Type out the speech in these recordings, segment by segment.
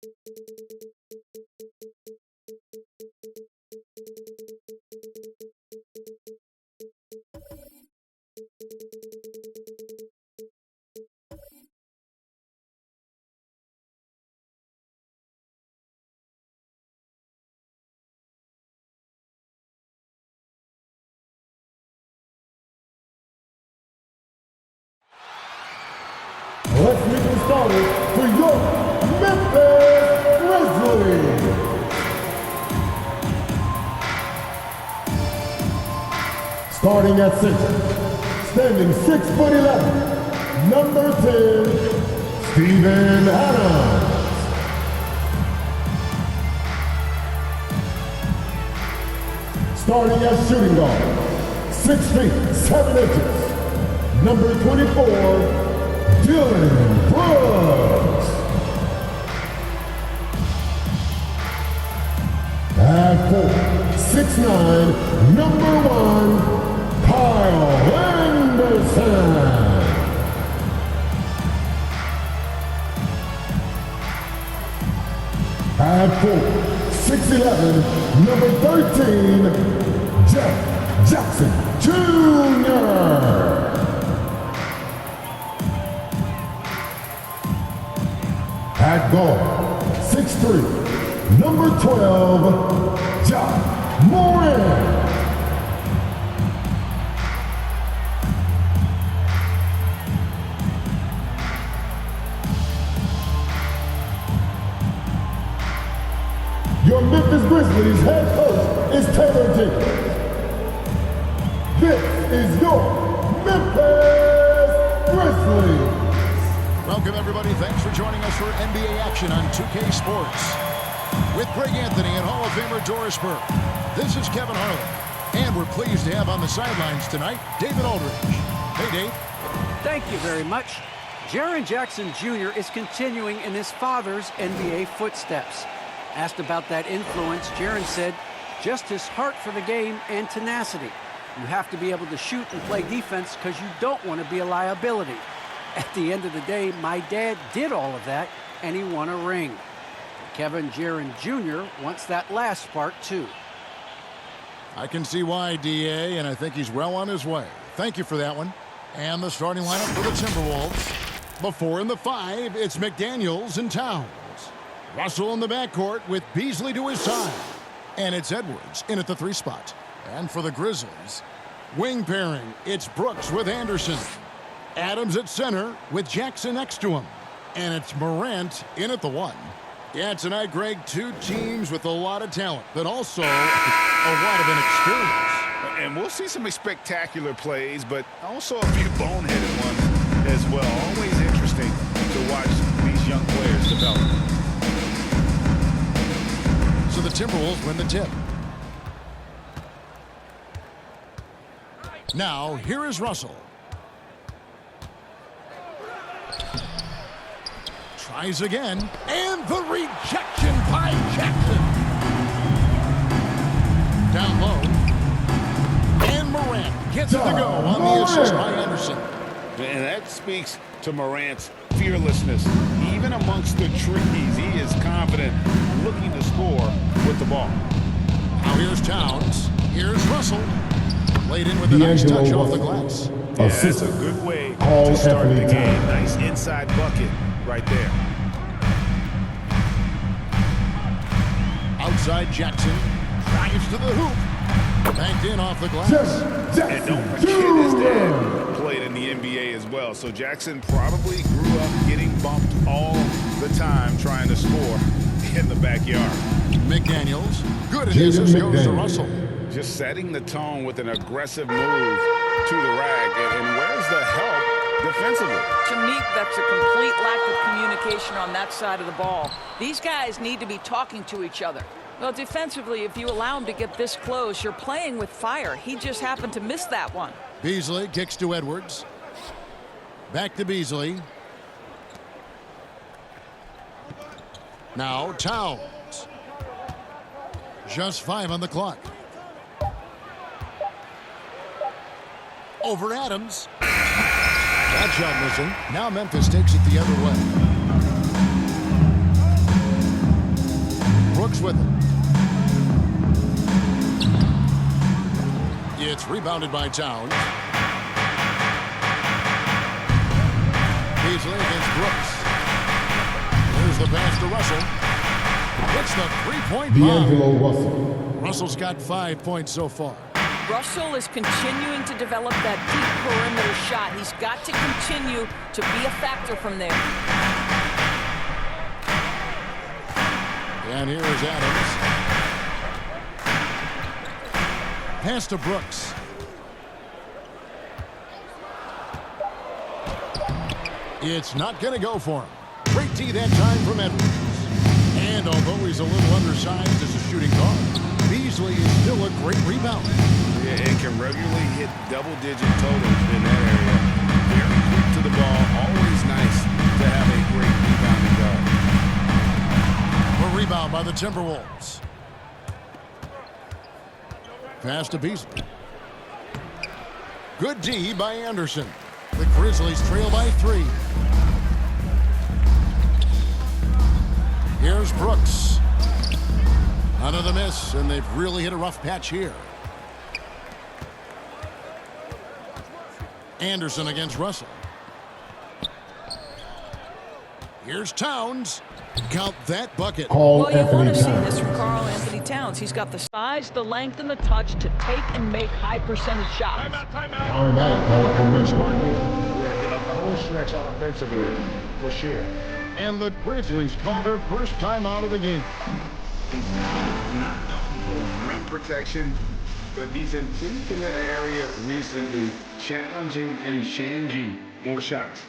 Let's make it started for your Memphis Grizzlies. Starting at center, standing 6'11", number 10, Steven Adams. Starting at shooting guard, 6 feet 7 inches, number 24, Dylan Brooks. At 4, 6'9", number 1, Kyle Anderson. At 4, 6'11", number 13, Jeff Jackson Jr. At guard, 6'3", number 12, John Moran. Your Memphis Grizzlies head coach is Taylor Jenkins. This is your Memphis Grizzlies. Welcome, everybody. Thanks for joining us for NBA action on 2K Sports. With Greg Anthony and Hall of Famer Doris Burke, this is Kevin Harlan. And we're pleased to have on the sidelines tonight, David Aldridge. Hey, Dave. Thank you very much. Jaren Jackson Jr. is continuing in his father's NBA footsteps. Asked about that influence, Jaren said, just his heart for the game and tenacity. You have to be able to shoot and play defense because you don't want to be a liability. At the end of the day, my dad did all of that, and he won a ring. Kevin Jaren Jr. wants that last part, too. I can see why, DA, and I think he's well on his way. Thank you for that one. And the starting lineup for the Timberwolves. The 4 and the 5, it's McDaniels and Towns. Russell in the backcourt with Beasley to his side. And it's Edwards in at the 3 spot. And for the Grizzlies, wing pairing, it's Brooks with Anderson. Adams at center with Jackson next to him. And it's Morant in at the 1. Yeah, tonight, Greg, 2 teams with a lot of talent, but also a lot of inexperience. And we'll see some spectacular plays, but also a few boneheaded ones as well. Always interesting to watch these young players develop. So the Timberwolves win the tip. Now, here is Russell. Tries again, and the rejection by Jackson. Down low. And Morant gets it to go on the assist by Anderson. And that speaks to Morant's fearlessness. Even amongst the trees, he is confident, looking to score with the ball. Now here's Towns. Here's Russell. Laid in with a nice touch off the glass. Yeah, that's a good way to start the game. Nice inside bucket right there. Outside Jackson. Drives to the hoop. Banked in off the glass. And don't forget his dad played in the NBA as well. So Jackson probably grew up getting bumped all the time trying to score in the backyard. McDaniels. Good assist goes to Russell. Just setting the tone with an aggressive move to the rack. And where's the help defensively? To me, that's a complete lack of communication on that side of the ball. These guys need to be talking to each other. Well, defensively, if you allow him to get this close, you're playing with fire. He just happened to miss that one. Beasley kicks to Edwards. Back to Beasley. Now Towns. Just 5 on the clock. Over Adams. That shot missing. Now Memphis takes it the other way. with it. It's rebounded by Towns. Beasley against Brooks. There's the pass to Russell. It's the three-point D'Angelo bomb. Russell. Russell's got 5 points so far. Russell is continuing to develop that deep perimeter shot. He's got to continue to be a factor from there. And here is Adams. Pass to Brooks. It's not going to go for him. Great D that time from Edwards. And although he's a little undersized as a shooting guard, Beasley is still a great rebounder. Yeah, and can regularly hit double-digit totals in that area. Very quick to the ball. Always nice to have a great rebounding guard. A rebound by the Timberwolves. Pass to Beasley. Good D by Anderson. The Grizzlies trail by 3. Here's Brooks. Another miss, and they've really hit a rough patch here. Anderson against Russell. Here's Towns. Count that bucket. Well, you want to see Towns. this from Karl Anthony Towns. He's got the size, the length, and the touch to take and make high-percentage shots. Automatic call convention. Whole stretch offensively for sure. And the Grizzlies call their first time out of the game. Rim protection, but he's in that area recently, challenging and changing more shots.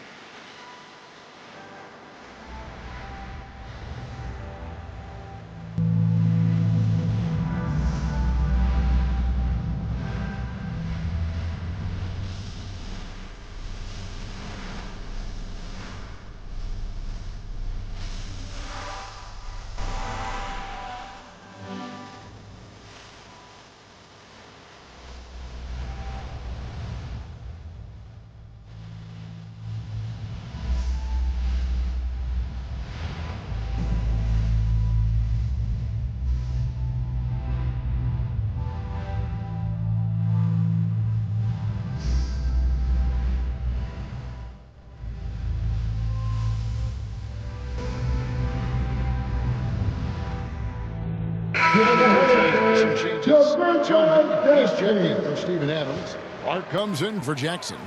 Some changes. Gentlemen, he's checked in for Steven Adams. Art comes in for Jackson.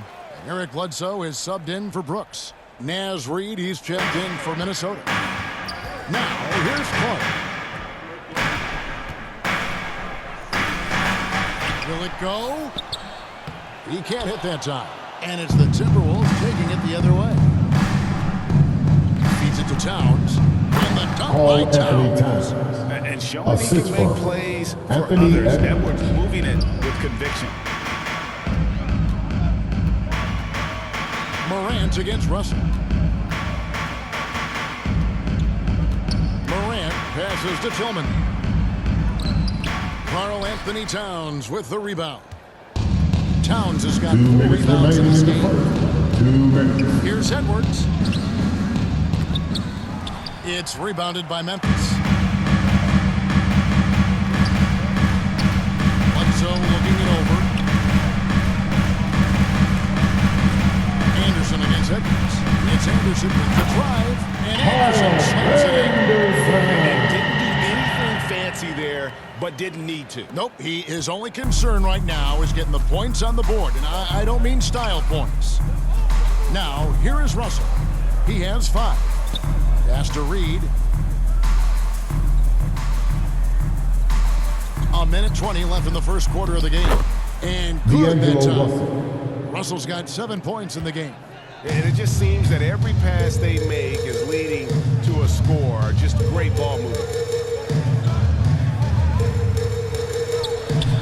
Eric Bledsoe is subbed in for Brooks. Naz Reid, he's checked in for Minnesota. Now, here's Clark. Will it go? He can't hit that time. And it's the Timberwolves taking it the other way. Feeds it to Towns. And the dunk Call by Anthony Towns. Towns. And showing he can Assist make for plays for Anthony others. Edwards. Edwards moving it with conviction. Morant against Russell. Morant passes to Tillman. Karl Anthony Towns with the rebound. Towns has got 2 4 minutes rebounds in remaining this in the game. first. 2 minutes. Here's Edwards. It's rebounded by Memphis. Bledsoe looking it over. Anderson against Edwards. It's Anderson with the drive. And Anderson slams it in. And didn't do anything fancy there, but didn't need to. Nope, his only concern right now is getting the points on the board. And I don't mean style points. Now, here is Russell. He has 5. Pass to Reid. A minute 20 left in the first quarter of the game. And good that D'Angelo time. Russell. Russell's got 7 points in the game. And it just seems that every pass they make is leading to a score. Just great ball movement.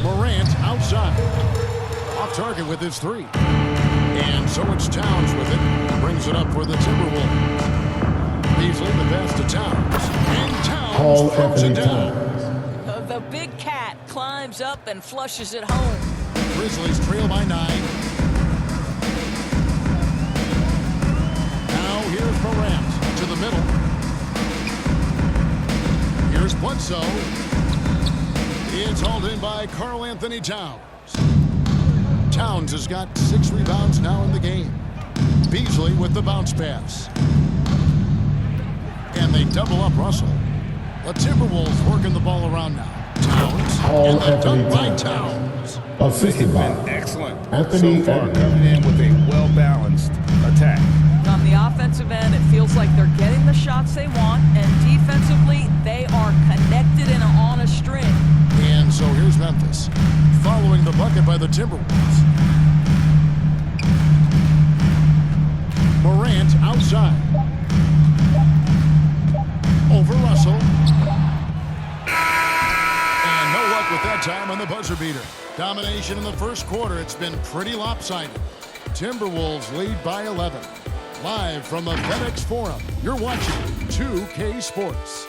Morant outside. Off target with his 3. And so it's Towns with it. Brings it up for the Timberwolves. Beasley the pass to Towns. And Towns Call throws it Anthony down. Towns. The big cat climbs up and flushes it home. Grizzlies trail by 9. Now here's Morant to the middle. Here's Bledsoe. It's hauled in by Karl Anthony Towns. Towns has got 6 rebounds now in the game. Beasley with the bounce pass. And they double up Russell. The Timberwolves working the ball around now. Towns. Karl And the Anthony dunk by Towns. Towns. Assisted by Been excellent Anthony so far, Edwards. coming in with a well-balanced attack. On the offensive end, it feels like they're getting the shots they want, and defensively, they are connected and on a string. And so here's Memphis, following the bucket by the Timberwolves. Morant outside. Over Russell. And no luck with that time on the buzzer beater. Domination in the first quarter. It's been pretty lopsided. Timberwolves lead by 11. Live from the FedEx Forum, you're watching 2K Sports.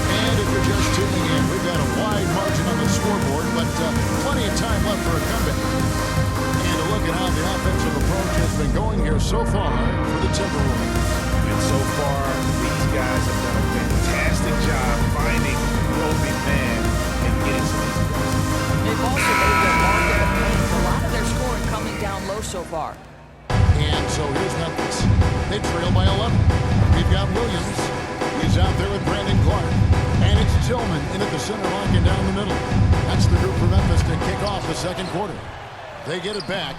And if you're just tuning in, we've got a wide margin on the scoreboard, but plenty of time left for a comeback. And a look at how the offensive approach has been going here so far for the Timberwolves. And so far, these guys have done a fantastic job finding the open man and getting some easy runs. They've also made their mark in the paint. A lot of their scoring coming down low so far. And so here's Memphis. They trail by 11. We've got Williams. He's out there with Brandon Clark. And it's Tillman in at the center, locking down the middle. That's the group for Memphis to kick off the second quarter. They get it back.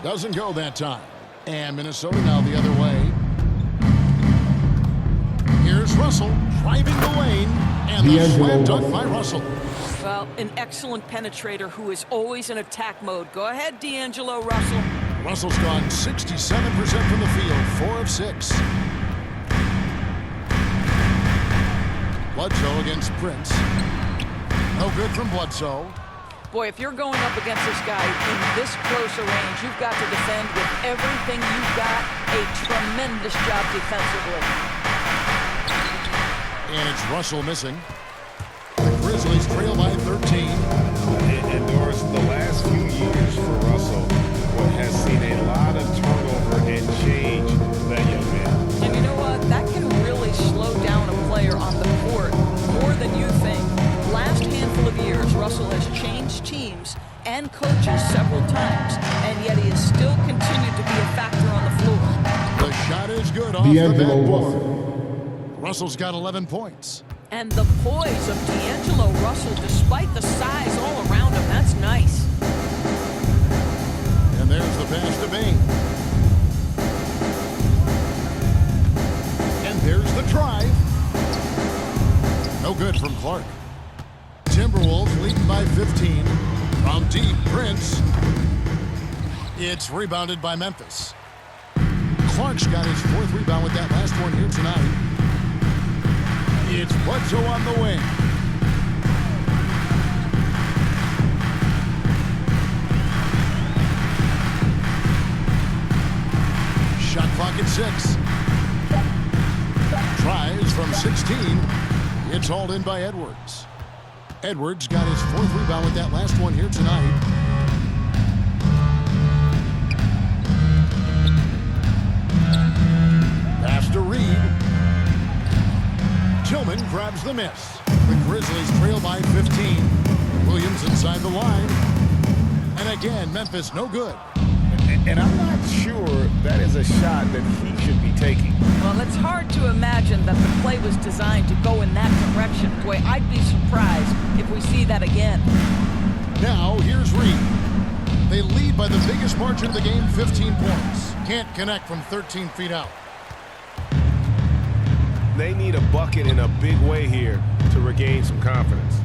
Doesn't go that time. And Minnesota now the other way. Here's Russell driving the lane. And the slam dunk by Russell. Well, an excellent penetrator who is always in attack mode. Go ahead, D'Angelo Russell. Russell's gone 67% from the field, 4 of 6. Bledsoe against Prince. No good from Bledsoe. Boy, if you're going up against this guy in this close a range, you've got to defend with everything you've got. A tremendous job defensively. And it's Russell missing. The Grizzlies trail by 13. And Doris, the last few years for Russell has seen a lot of turnover and change that young man. And you know what? That can really slow down a player on the court more than you think. Last handful of years, Russell has changed teams and coaches several times, and yet he has still continued to be a factor on the floor. The shot is good off the D'Angelo backboard. Russell. Russell's got 11 points. And the poise of D'Angelo Russell, despite the size all around him, that's nice. And there's the pass to Bain. And there's the drive. No good from Clark. Timberwolves leading by 15. From deep, Prince. It's rebounded by Memphis. Clark's got his 4th rebound with that last one here tonight. It's Bledsoe on the wing. Shot clock at 6. Tries from 16. It's hauled in by Edwards. Edwards got his 4th rebound with that last one here tonight. Pass to Reed. Tillman grabs the miss. The Grizzlies trail by 15. Williams inside the line. And again, Memphis no good. And I'm not sure that is a shot that he should be taking. Well, it's hard to imagine that the play was designed to go in that direction. Boy, I'd be surprised if we see that again. Now, here's Reed. They lead by the biggest margin of the game, 15 points. Can't connect from 13 feet out. They need a bucket in a big way here to regain some confidence.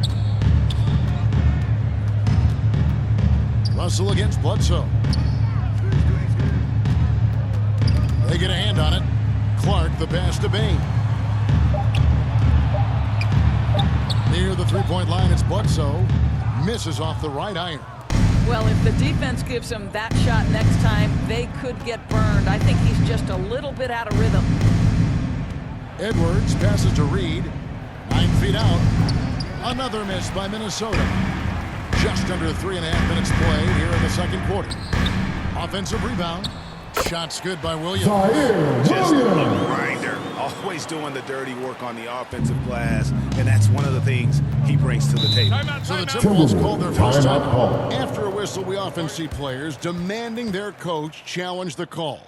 Russell against Bledsoe. They get a hand on it. Clark, the pass to Bain. Near the three-point line, it's Bledsoe. Misses off the right iron. Well, if the defense gives him that shot next time, they could get burned. I think he's just a little bit out of rhythm. Edwards passes to Reed. 9 feet out. Another miss by Minnesota. Just under 3.5 minutes played here in the second quarter. Offensive rebound. Shot's good by Williams. Just a grinder. Always doing the dirty work on the offensive glass, and that's one of the things he brings to the table. So the Timberwolves called their first time. After a whistle, we often see players demanding their coach challenge the call.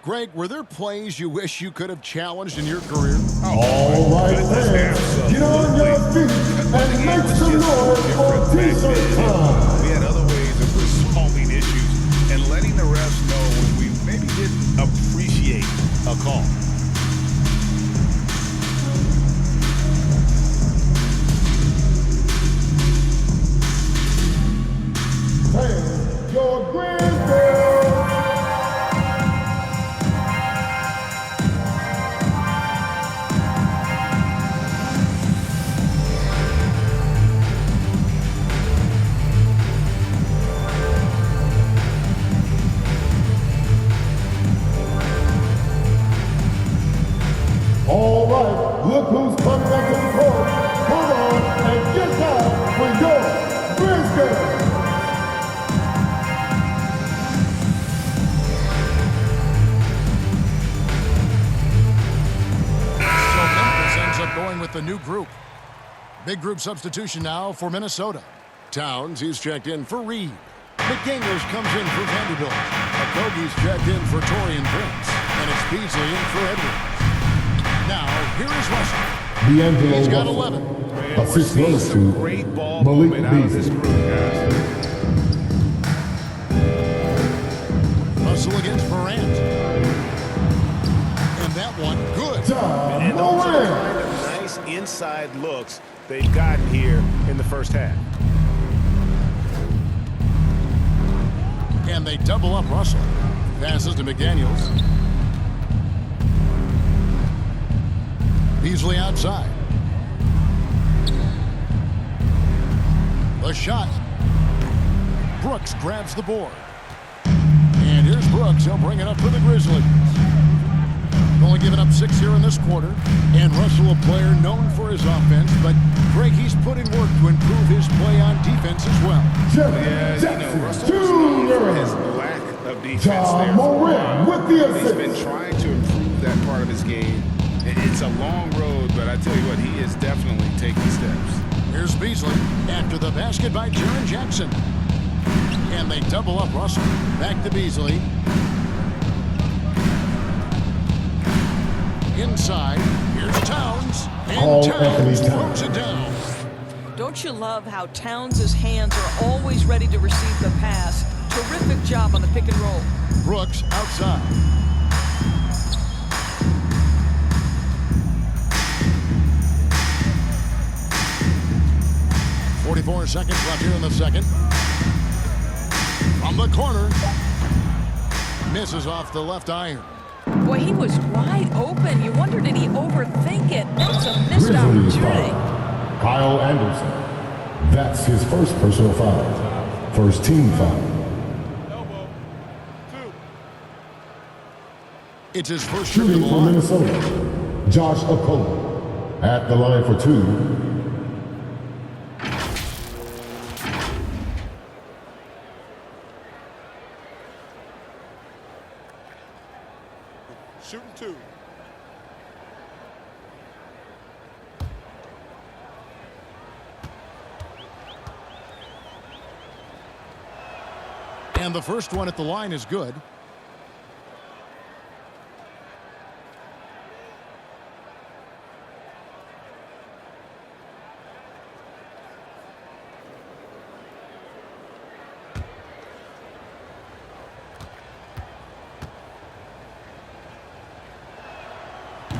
Greg, were there plays you wish you could have challenged in your career? All right, fans, get on your feet and make some noise for T-shirt time. We had other ways of resolving issues and letting the refs know when we maybe didn't appreciate a call. Fans, your Grizzlies. All right, look who's coming up to the court. Come on and get down for your Grizzlies. So Memphis ends up going with the new group. Big group substitution now for Minnesota. Towns, he's checked in for Reed. McDaniels comes in for Vanderbilt. Okogie's checked in for Torian Prince. And it's Beasley in for Edwards. Now, here is Russell. D'Angelo He's got Russell. 11. Man, we're Assist seeing goes some to great ball Malik movement out of this Beasley. group, guys. Russell against Morant. And that one, good. And those are the kind of nice inside looks they've gotten here in the first half. And they double up Russell. Passes to McDaniels. Beasley outside. The shot. Brooks grabs the board. And here's Brooks. He'll bring it up for the Grizzlies. Only giving up 6 here in this quarter. And Russell, a player known for his offense, but Greg, he's put in work to improve his play on defense as well. Yeah, you know, Russell was known for his lack of defense there for a while. With the He's been trying to improve that part of his game. It's a long road, but I tell you what, he is definitely taking steps. Here's Beasley after the basket by Jaren Jackson. And they double up Russell. Back to Beasley. Inside. Here's Towns. And Towns throws it down. Don't you love how Towns' hands are always ready to receive the pass? Terrific job on the pick and roll. Brooks outside. .44 seconds left here in the second. From the corner. Misses off the left iron. Boy, he was wide open. You wonder, did he overthink it? That's a missed Grizzlies opportunity. foul. Kyle Anderson. That's his first personal foul. First team foul. It's his first trip to Shooting the for line. Minnesota. Josh Okolo. At the line for 2. Shooting 2. And the first one at the line is good.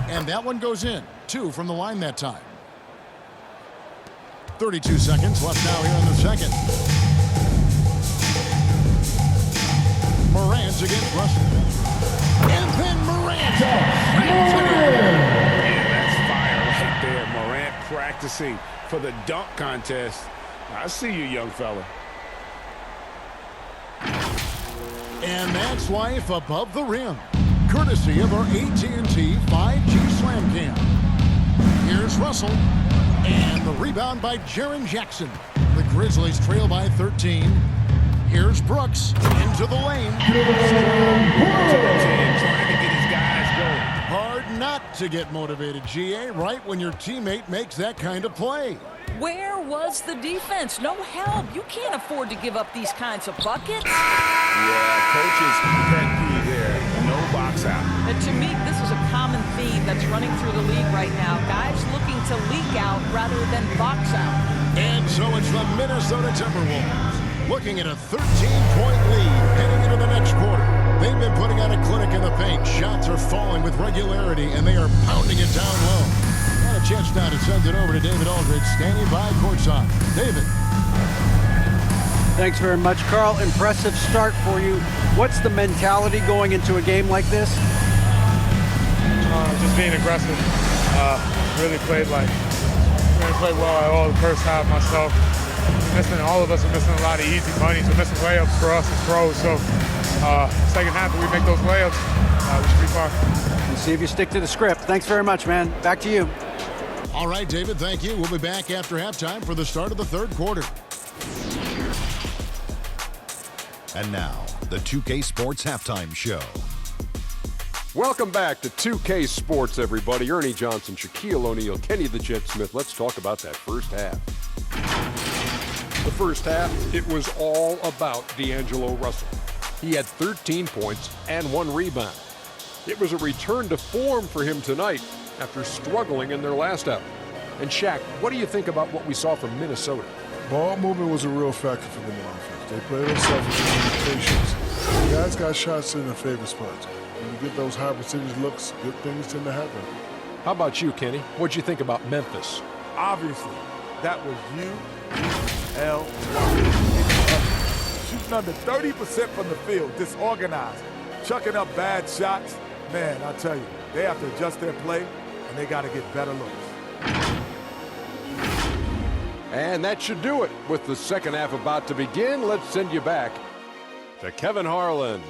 And that one goes in. 2 from the line that time. 32 seconds left now here in the second. Morant against Russell. And then Morant. Yeah, that's fire right there. Morant practicing for the dunk contest. I see you, young fella. That's life above the rim, courtesy of our AT&T 5G Slam Cam. Here's Russell, and the rebound by Jaren Jackson. The Grizzlies trail by 13. Here's Brooks into the lane. Trying to get his guys going. Hard not to get motivated, GA, right when your teammate makes that kind of play. Where was the defense? No help. You can't afford to give up these kinds of buckets. Yeah, coach's pet peeve there. No box out. And to me, this is a common theme that's running through the league right now. Guys looking to leak out rather than box out. And so it's the Minnesota Timberwolves looking at a 13-point lead heading into the next quarter. They've been putting on a clinic in the paint. Shots are falling with regularity, and they are pounding it down low. Got a chance now to send it over to David Aldridge, standing by courtside. David. Thanks very much, Carl. Impressive start for you. What's the mentality going into a game like this? Just being aggressive. Really played well at all the first half myself. All of us are missing a lot of easy money, so missing layups for us as pros. So second half, if we make those layups, we should be fine. We'll see if you stick to the script. Thanks very much, man. Back to you. All right, David, thank you. We'll be back after halftime for the start of the third quarter. And now, the 2K Sports Halftime Show. Welcome back to 2K Sports, everybody. Ernie Johnson, Shaquille O'Neal, Kenny the Jet Smith. Let's talk about that first half. The first half, it was all about D'Angelo Russell. He had 13 points and 1 rebound. It was a return to form for him tonight after struggling in their last outing. And Shaq, what do you think about what we saw from Minnesota? Ball movement was a real factor for them in offense. They played themselves with patience. The guys got shots in their favorite spots. When you get those high percentage looks, good things tend to happen. How about you, Kenny? What'd you think about Memphis? Obviously, that was UL. Shooting under 30% from the field, disorganized, chucking up bad shots. Man, I tell you, they have to adjust their play, and they got to get better looks. And that should do it. With the second half about to begin, let's send you back to Kevin Harlan.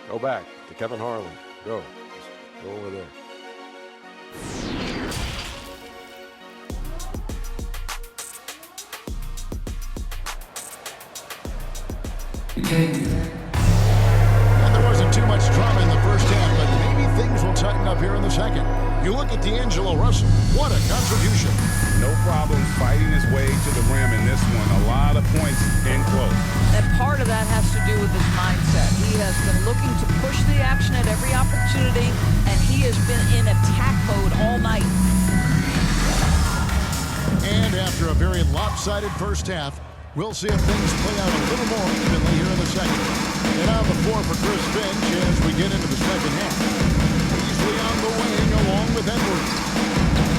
Go back to Kevin Harlan. Go. Just go over there. And there wasn't too much drama in the first half, but maybe things will tighten up here in the second. You look at D'Angelo Russell. What a contribution. No problem fighting his way to the rim in this one. A lot of points in close. And part of that has to do with his mindset. He has been looking to push the action at every opportunity, and he has been in attack mode all night. And after a very lopsided first half, we'll see if things play out a little more evenly here in the second. And on the floor for Chris Finch as we get into the second half. Easily on the wing along with Edwards.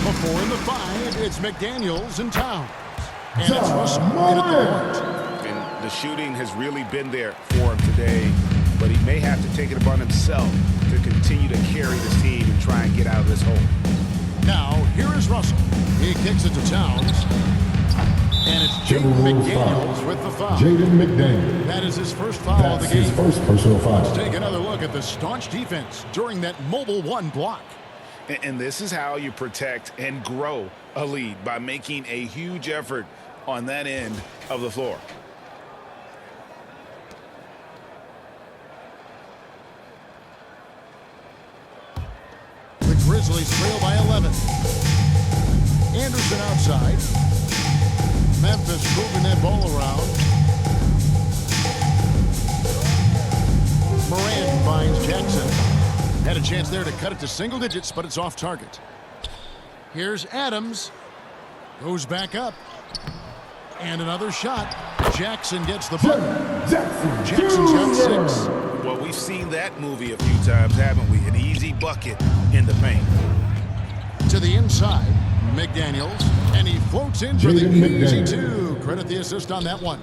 Before in the 5, it's McDaniels and Towns. And it's Russell in at the point. And the shooting has really been there for him today, but he may have to take it upon himself to continue to carry this team and try and get out of this hole. Now, here is Russell. He kicks it to Towns. And it's Jaden McDaniels with the foul. Jaden McDaniels. That is his first foul of the game. That's his first personal foul. Let's take another look at the staunch defense during that mobile 1 block. And this is how you protect and grow a lead, by making a huge effort on that end of the floor. The Grizzlies trail by 11. Anderson outside. Memphis moving that ball around. Moran finds Jackson. Had a chance there to cut it to single digits, but it's off target. Here's Adams. Goes back up. And another shot. Jackson gets the ball. Jackson's got 6. Well, we've seen that movie a few times, haven't we? An easy bucket in the paint. To the inside, McDaniels. And he floats in for the easy 2. Credit the assist on that one.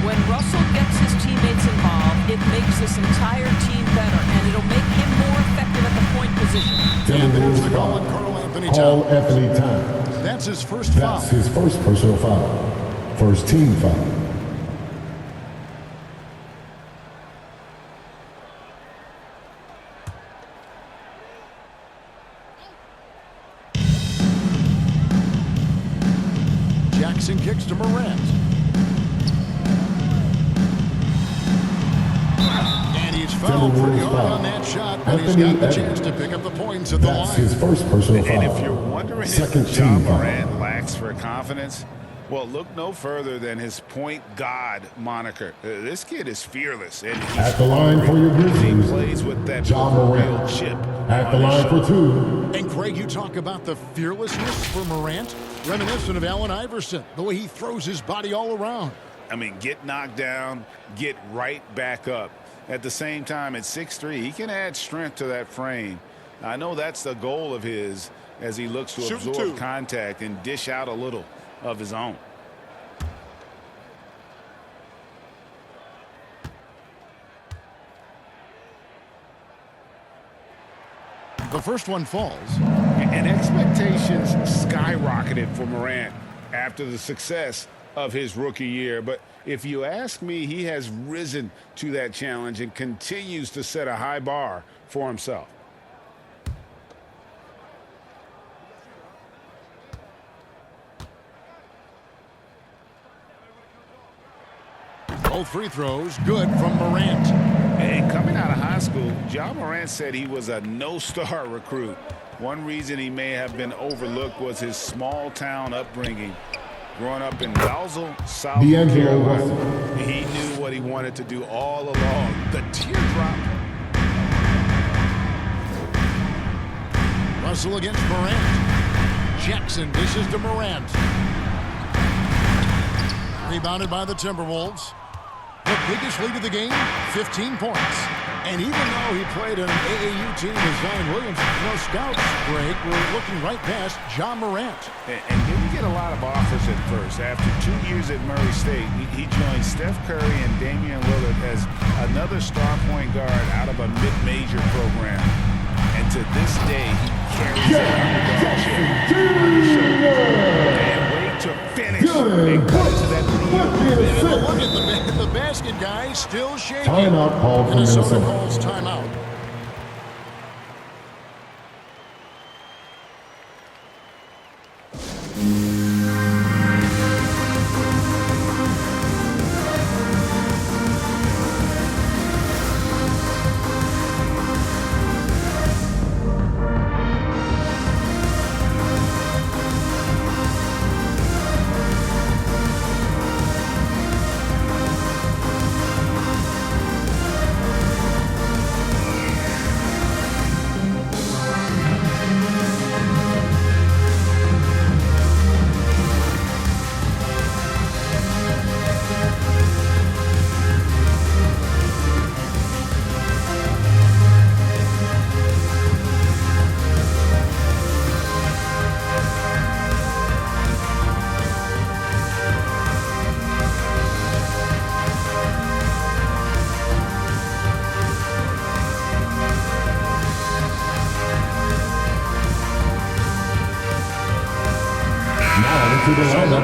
When Russell gets his teammates involved, it makes this entire team better, and it'll make him more effective at the point position. And there's the call on Carl Anthony Towns. That's his first foul. That's his first personal foul. First team foul. Jackson kicks to Morant. And he's fouled pretty hard on that shot, but he's got the chance to pick up the points at the line. That's his first personal foul. And if you're wondering if Ja Morant lacks for confidence, well, look no further than his point guard moniker. This kid is fearless. And at the line for your Grizzlies, he plays with that Ja Morant. chip. At the line for 2. And Craig, you talk about the fearlessness for Morant, reminiscent of Allen Iverson, the way he throws his body all around. I mean, get knocked down, get right back up. At the same time, at 6'3", he can add strength to that frame. I know that's the goal of his as he looks to absorb contact and dish out a little of his own. The first one falls. And expectations skyrocketed for Morant after the success of his rookie year. But if you ask me, he has risen to that challenge and continues to set a high bar for himself. Both free throws good from Morant. And coming out of high school, Ja Morant said he was a no-star recruit. One reason he may have been overlooked was his small-town upbringing. Growing up in Basel, South Carolina, he knew what he wanted to do all along. The teardrop. Russell against Morant. Jackson dishes to Morant. Rebounded by the Timberwolves. The biggest lead of the game, 15 points. And even though he played on an AAU team with Zion Williamson, scouts, Greg, were looking right past Ja Morant. And didn't get a lot of offers at first. After 2 years at Murray State, he joined Steph Curry and Damian Lillard as another star point guard out of a mid-major program. And to this day, he carries that underdog chip on his shoulders. And wait to finish and cut to that lead. Look at the basket, guys, still shaking. Timeout called for Minnesota Minnesota. calls timeout.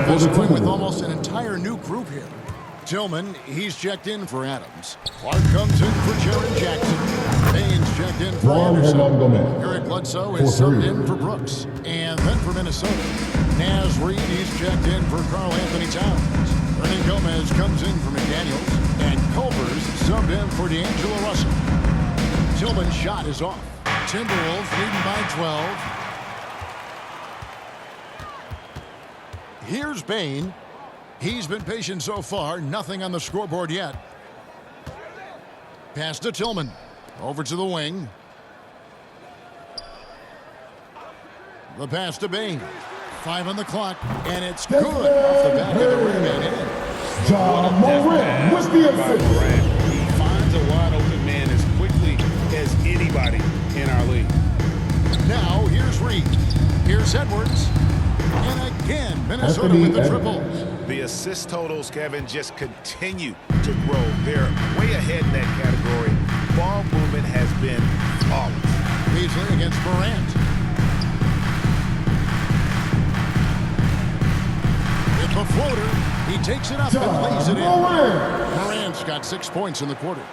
Best win with almost an entire new group here. Tillman, he's checked in for Adams. Clark comes in for Jaren Jackson. Baines checked in for Anderson. Eric Bledsoe is subbed in for Brooks. And then for Minnesota, Naz Reid, he's checked in for Karl Anthony Towns. Ernie Gomez comes in for McDaniels. And Culver's subbed in for D'Angelo Russell. Tillman's shot is off. Timberwolves leading by 12. Here's Bane. He's been patient so far. Nothing on the scoreboard yet. Pass to Tillman. Over to the wing. The pass to Bane. 5 on the clock. And it's good off the back of the rim and in. Ja Morant with the assist. He finds a wide open man as quickly as anybody in our league. Now here's Reed. Here's Edwards. And again, Minnesota with the triple. The assist totals, Kevin, just continue to grow. They're way ahead in that category. Ball movement has been flawless. Beasley against Morant. With the floater, he takes it up and lays it in. Morant's got 6 points in the quarter.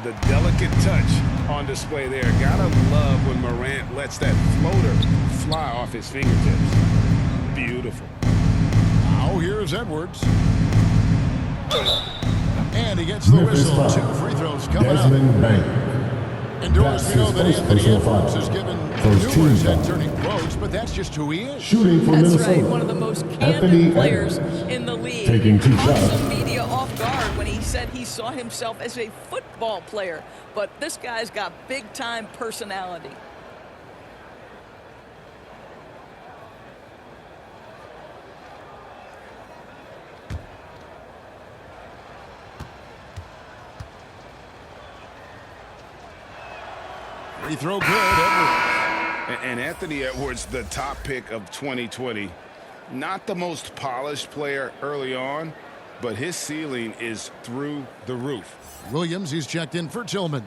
The delicate touch on display there. Gotta love when Morant lets that floater fly off his fingertips. Beautiful. Now So here's Edwards. And he gets the Memphis whistle. foul. 2 free throws coming up. Desmond Bain. And Doris, That's we know his that first Anthony personal Edwards foul. has given First team numerous foul. head-turning blows, but that's just who he is. Shooting for That's Minnesota. right, one of the most Anthony candid players Edwards. in the league. Taking 2 Caught shots. some media off guard when he said he saw himself as a football player. But this guy's got big-time personality. Free throw good, Edwards. And Anthony Edwards, the top pick of 2020. Not the most polished player early on, but his ceiling is through the roof. Williams, he's checked in for Tillman.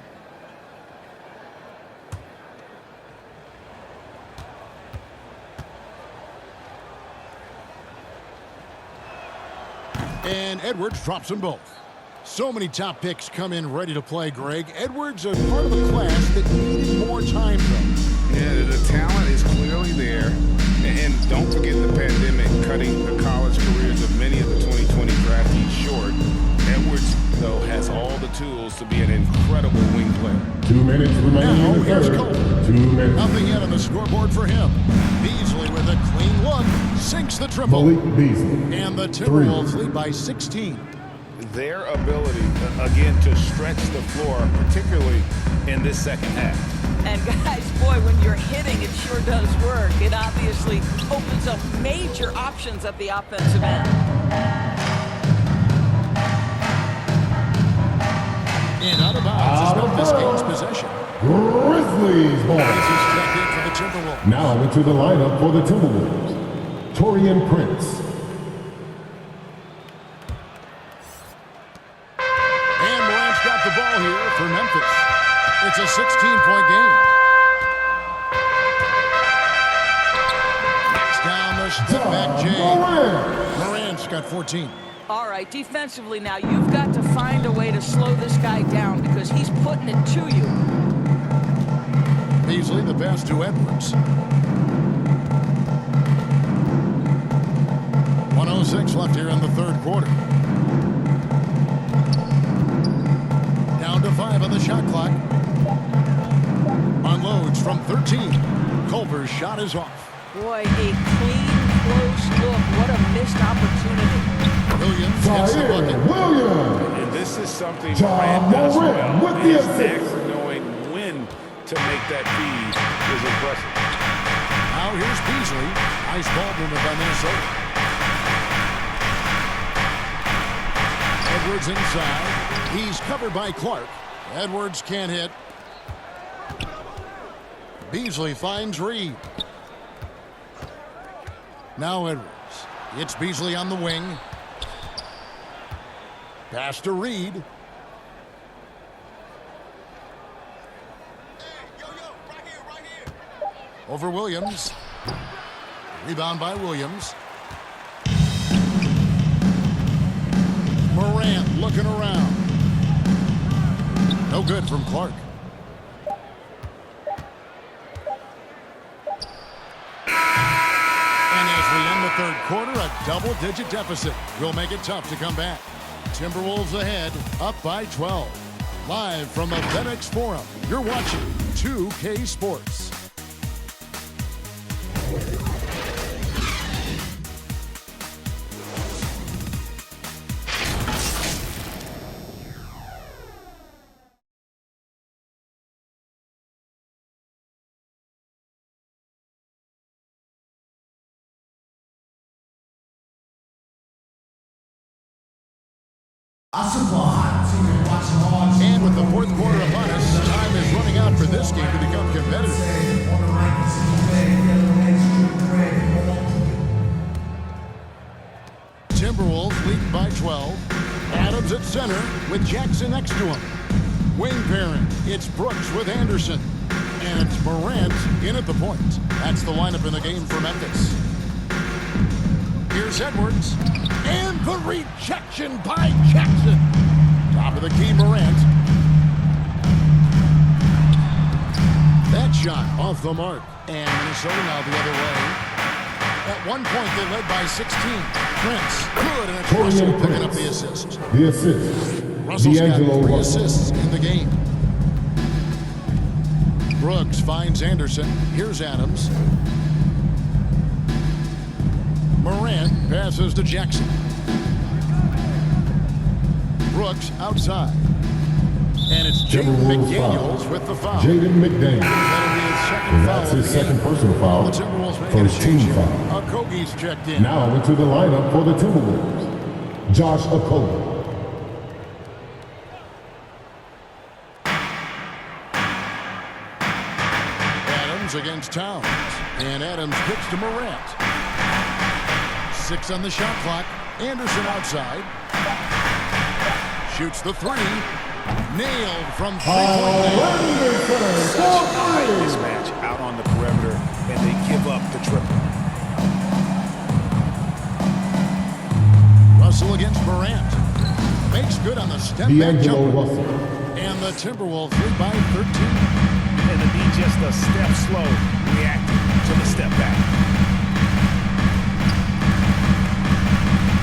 And Edwards drops them both. So many top picks come in ready to play, Greg. Edwards is part of a class that needed more time, though. Yeah, the talent is clearly there. And don't forget the pandemic cutting the college careers of many of the 2020 draftees short. Edwards, though, has all the tools to be an incredible wing player. 2 minutes remaining Now, in the here's third. Cole. 2 minutes. Nothing yet on the scoreboard for him. Beasley with a clean look, sinks the triple. Malik Beasley. And the Timberwolves lead by 16. Their ability, again, to stretch the floor, particularly in this second half. And guys, boy, when you're hitting, it sure does work. It obviously opens up major options at the offensive end. In out of bounds is Memphis gains possession. Grizzlies ball. This is checked in for the Timberwolves. Now into the lineup for the Timberwolves. Torian Prince. And Morant's got the ball here for Memphis. It's a 16-point game. Knocks down the step-back Jay. Morant's got 14. All right, defensively now, you've got to find a way to slow this guy down because he's putting it to you. Beasley, the pass to Edwards. 1:06 left here in the third quarter. Down to 5 on the shot clock. Unloads from 13. Culver's shot is off. Boy, a clean, close look. What a missed opportunity. Williams gets the bucket. Williams. And this is something John Morant does Morant well. with the His assist. knack for knowing when to make that feed is impressive. Now here's Beasley. Nice ball movement by Minnesota. Edwards inside. He's covered by Clark. Edwards can't hit. Beasley finds Reed. Now Edwards. It's Beasley on the wing. Pass to Reed. Over Williams. Rebound by Williams. Morant looking around. No good from Clark. And as we end the third quarter, a double-digit deficit will make it tough to come back. Timberwolves ahead, up by 12. Live from the FedEx Forum, you're watching 2K Sports. And with the fourth quarter upon us, time is running out for this game to become competitive. Timberwolves leading by 12. Adams at center with Jackson next to him. Wing pairing, it's Brooks with Anderson. And it's Morant in at the point. That's the lineup in the game for Memphis. Here's Edwards. And the rejection by Jackson. Top of the key, Morant. That shot off the mark. And Minnesota now the other way. At one point, they led by 16. Prince, good, and it's Torian Russell picking up Prince. the assist. The assist. Russell's got D'Angelo 3 Russell. assists in the game. Brooks finds Anderson. Here's Adams. Morant passes to Jackson. Brooks outside. And it's Jaden Timberwolves McDaniels foul. with the foul. Jaden McDaniels. That'll be his second And foul that's of his the game. second personal foul. The Timberwolves making a First team change. foul. Okogie's checked in. Now into the lineup for the Timberwolves. Josh Okogie. Adams against Towns. And Adams kicks to Morant. 6 on the shot clock. Anderson outside. Shoots the 3. Nailed from 3-point range. Such a high mismatch out on the perimeter, and they give up the triple. Russell against Morant. Makes good on the step back D'Angelo jumper. Russell. And the Timberwolves lead by 13. And to be just a step slow reacting to the step back.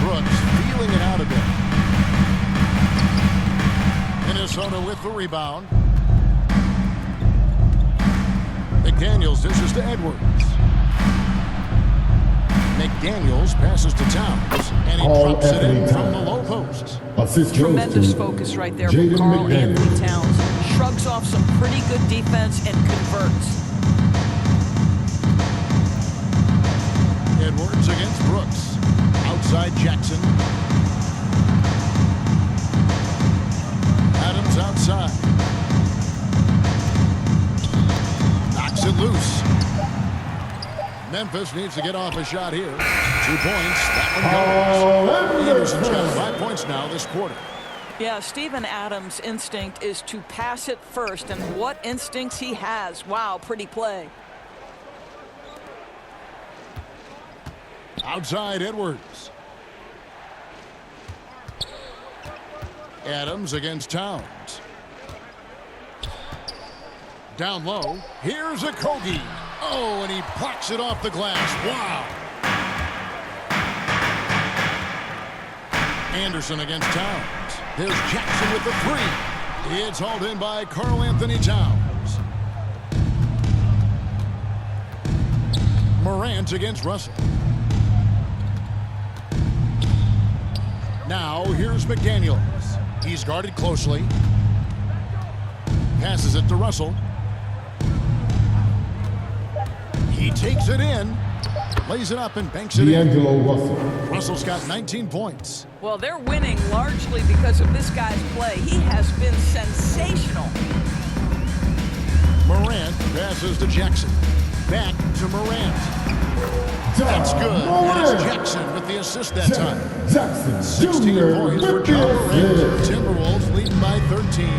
Brooks feeling it out a bit. Minnesota with the rebound. McDaniels dishes to Edwards. McDaniels passes to Towns, and he All drops it in Anthony from the Towns. low post. Assist goes Tremendous to focus right there Jaden from Karl McDaniels. Anthony Towns. Shrugs off some pretty good defense and converts. Edwards against Brooks. Outside Jackson. Adams outside. Knocks it loose. Memphis needs to get off a shot here. 2 points. That one goes. Anderson's got 5 points now this quarter. Yeah, Steven Adams' instinct is to pass it first, and what instincts he has. Wow, pretty play. Outside Edwards. Adams against Towns. Down low. Here's Okogie. Oh, and he blocks it off the glass. Wow. Anderson against Towns. There's Jackson with the 3. It's hauled in by Karl Anthony Towns. Morant against Russell. Now here's McDaniels. He's guarded closely. Passes it to Russell. He takes it in. Lays it up and banks it D'Angelo in. Russell. Russell's got 19 points. Well, they're winning largely because of this guy's play. He has been sensational. Morant passes to Jackson. Back to Morant. That's good. And it's Jackson with the assist that time. Jackson 16 Jr. points for with the John Morant. assist. Timberwolves leading by 13.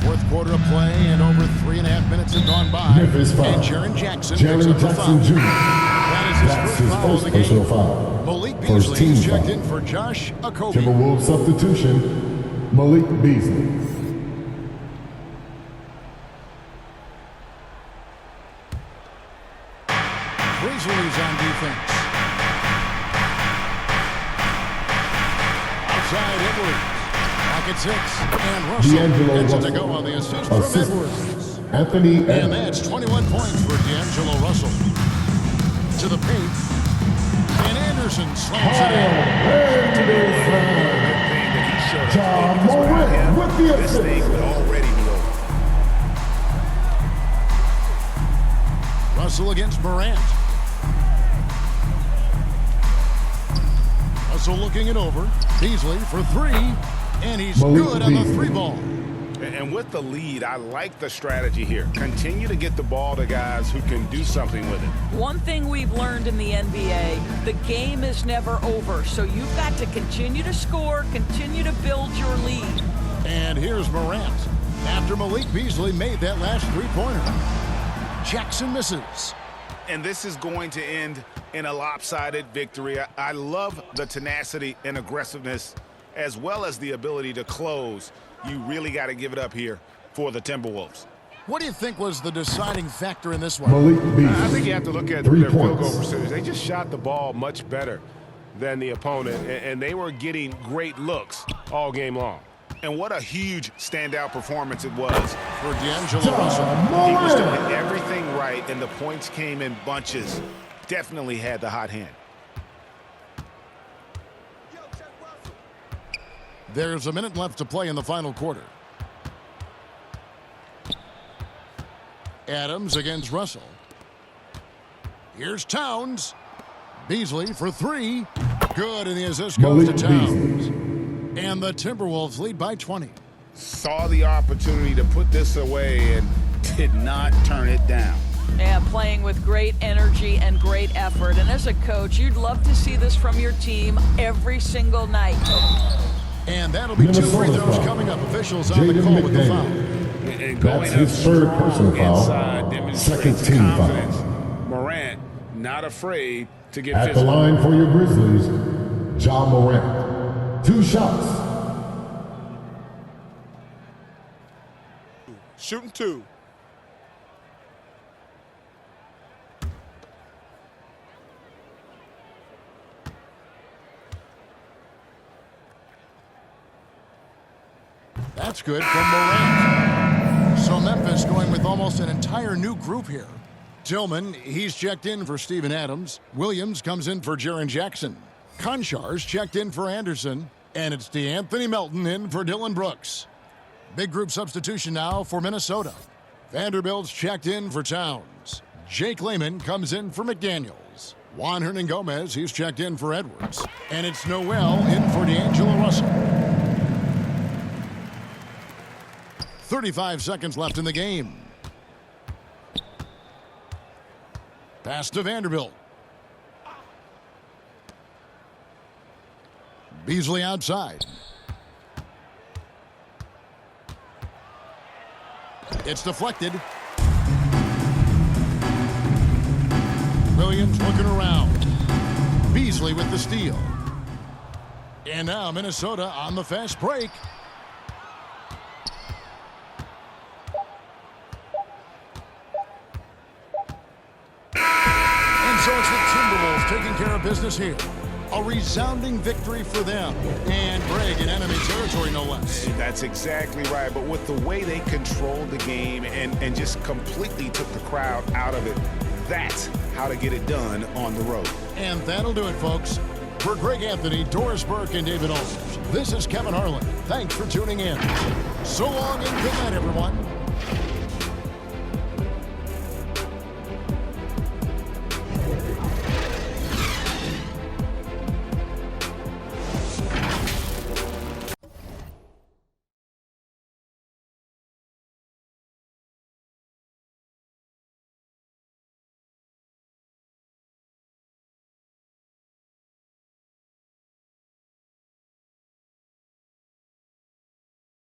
Fourth quarter of play, and over 3.5 minutes have gone by. Memphis foul. And Jaren Jackson picks Jaren up the Jackson foul. Jr. That is his That's first his foul of first the personal game. foul. Malik First Beasley team is checked foul. in for Josh Okogie. Timberwolves substitution, Malik Beasley. Grizzlies on defense. Outside Edwards. Pocket 6. And Russell D'Angelo gets it to Russell. go on the assist from Assist. Edwards. Anthony And Edwards. that's 21 points for D'Angelo Russell. To the paint. And Anderson slams it in. John Morant with the This thing assist. would already be over. Russell against Morant. Russell looking it over. Beasley for 3. And he's Malik good on the Beasley. 3-ball. And with the lead, I like the strategy here. Continue to get the ball to guys who can do something with it. One thing we've learned in the NBA, the game is never over. So you've got to continue to score, continue to build your lead. And here's Morant. After Malik Beasley made that last 3-pointer. Jackson misses. And this is going to end in a lopsided victory. I love the tenacity and aggressiveness as well as the ability to close. You really got to give it up here for the Timberwolves. What do you think was the deciding factor in this one? Malik Beasley. I think you have to look at 3 their field points. goal percentage. They just shot the ball much better than the opponent, and they were getting great looks all game long. And what a huge standout performance it was For D'Angelo Russell. He was doing everything right, and the points came in bunches. Definitely had the hot hand. There's a minute left to play in the final quarter. Adams against Russell. Here's Towns. Beasley for 3. Good, and the assist goes to Malik Towns. And the Timberwolves lead by 20. Saw the opportunity to put this away and did not turn it down. Yeah, playing with great energy and great effort. And as a coach, you'd love to see this from your team every single night. And that'll be 2 free throws coming up. Officials on the call with the foul. And That's going his up third strong personal foul. inside demonstrates Second team foul. confidence. Morant not afraid to get At the physical. line for your Grizzlies, Ja Morant. 2 shots. Shooting 2. That's good from Morant. So Memphis going with almost an entire new group here. Tillman, he's checked in for Steven Adams. Williams comes in for Jaren Jackson. Konchar's checked in for Anderson. And it's DeAnthony Melton in for Dylan Brooks. Big group substitution now for Minnesota. Vanderbilt's checked in for Towns. Jake Layman comes in for McDaniels. Juan Hernan-Gomez, he's checked in for Edwards. And it's Noel in for D'Angelo Russell. 35 seconds left in the game. Pass to Vanderbilt. Beasley outside. It's deflected. Williams looking around. Beasley with the steal. And now Minnesota on the fast break. And so it's the Timberwolves taking care of business here. A resounding victory for them. And Greg in enemy territory, no less. That's exactly right. But with the way they controlled the game and just completely took the crowd out of it, that's how to get it done on the road. And that'll do it, folks. For Greg Anthony, Doris Burke, and David Aldridge, this is Kevin Harlan. Thanks for tuning in. So long and good night, everyone.